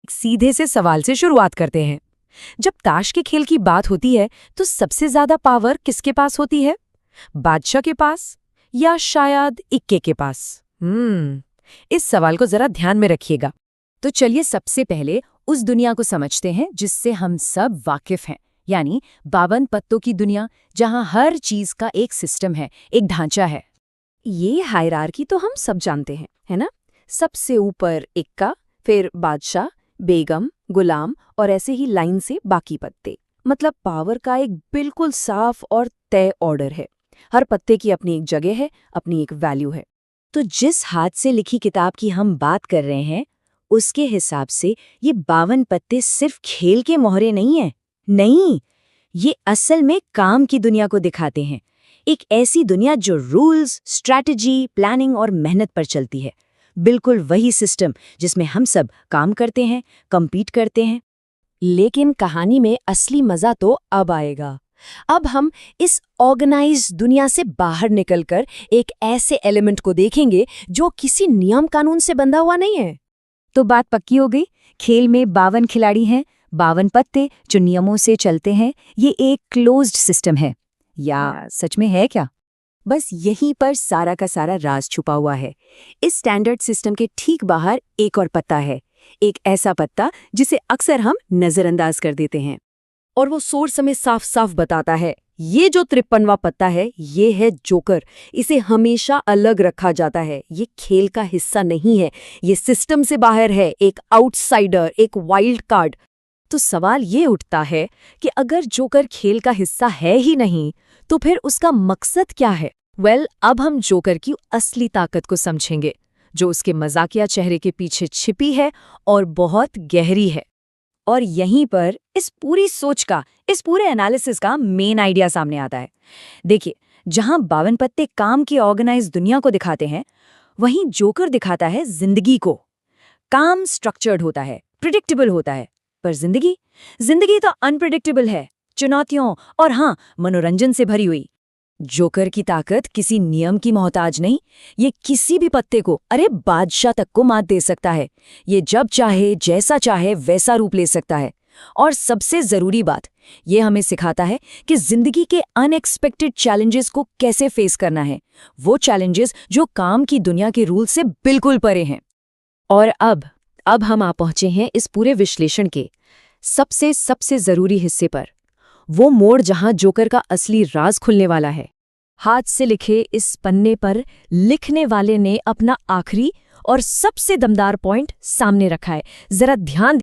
सीधे से सवाल से शुरुआत करते हैं। जब ताश के खेल की बात होती है तो सबसे ज्यादा पावर किसके पास होती है? बादशाह के पास या शायद इक्के के पास? इस सवाल को जरा ध्यान में रखिएगा। तो चलिए सबसे पहले उस दुनिया को समझते हैं जिससे हम सब वाकिफ हैं, यानी 52 पत्तों की दुनिया, जहां हर चीज का एक सिस्टम है, एक ढांचा है। ये हायरार्की तो हम सब जानते हैं, है ना? सबसे ऊपर इक्का, फिर बादशाह, बेगम, गुलाम और ऐसे ही लाइन से बाकी पत्ते। मतलब पावर का एक बिल्कुल साफ और तय ऑर्डर है। हर पत्ते की अपनी एक जगह है, अपनी एक वैल्यू है। तो जिस हाथ से लिखी किताब की हम बात कर रहे हैं, उसके हिसाब से ये 52 पत्ते सिर्फ खेल के मोहरे नहीं हैं। नहीं, ये असल में काम की दुनिया को दिखाते हैं। एक ऐसी दुनिया जो रूल्स, स्ट्रैटेजी, प्लानिंग और मेहनत पर चलती है। बिल्कुल वही सिस्टम जिसमें हम सब काम करते हैं, कम्पीट करते हैं। लेकिन कहानी में असली मजा तो अब आएगा। अब हम इस ऑर्गेनाइज्ड दुनिया से बाहर निकलकर एक ऐसे एलिमेंट को देखेंगे जो किसी नियम कानून से बंधा हुआ नहीं है। तो बात पक्की हो गई। खेल में 52 खिलाड़ी हैं, 52 पत्ते जो नियमों से चलते हैं। ये एक क्लोज्ड सिस्टम है, या सच में है क्या? बस यहीं पर सारा का सारा राज छुपा हुआ है। इस स्टैंडर्ड सिस्टम के ठीक बाहर एक और पत्ता है, एक ऐसा पत्ता जिसे अक्सर हम नजरअंदाज कर देते हैं। और वो सोर्स हमें साफ साफ बताता है, ये जो 53वां पत्ता है, ये है जोकर। इसे हमेशा अलग रखा जाता है। ये खेल का हिस्सा नहीं है, ये सिस्टम से बाहर है, एक आउटसाइडर, एक वाइल्ड कार्ड। तो सवाल ये उठता है कि अगर जोकर खेल का हिस्सा है ही नहीं, तो फिर उसका मकसद क्या है? अब हम जोकर की असली ताकत को समझेंगे, जो उसके मजाकिया चेहरे के पीछे छिपी है और बहुत गहरी है। और यहीं पर इस पूरी सोच का, इस पूरे एनालिसिस का मेन आइडिया सामने आता है। देखिए, जहां 52 पत्ते काम की ऑर्गेनाइज दुनिया को दिखाते हैं, वहीं जोकर दिखाता है जिंदगी को। काम स्ट्रक्चर्ड होता है, प्रिडिक्टेबल होता है, पर जिंदगी तो अनप्रिडिक्टेबल है, चुनौतियों और हाँ, मनोरंजन से भरी हुई। जोकर की ताकत किसी नियम की मोहताज नहीं। ये किसी भी पत्ते को, अरे बादशाह तक को मात दे सकता है। ये जब चाहे, जैसा चाहे वैसा रूप ले सकता है। और सबसे जरूरी बात, ये हमें सिखाता है कि जिंदगी के अनएक्सपेक्टेड चैलेंजेस को कैसे फेस करना है। वो चैलेंजेस जो काम की दुनिया के रूल से बिल्कुल परे हैं। और अब हम आ पहुंचे हैं इस पूरे विश्लेषण के सबसे जरूरी हिस्से पर। वो मोड़ जहां जोकर का असली राज खुलने वाला है। हाथ से लिखे इस पन्ने पर लिखने वाले ने अपना आखिरी और सबसे दमदार पॉइंट सामने रखा है। जरा ध्यान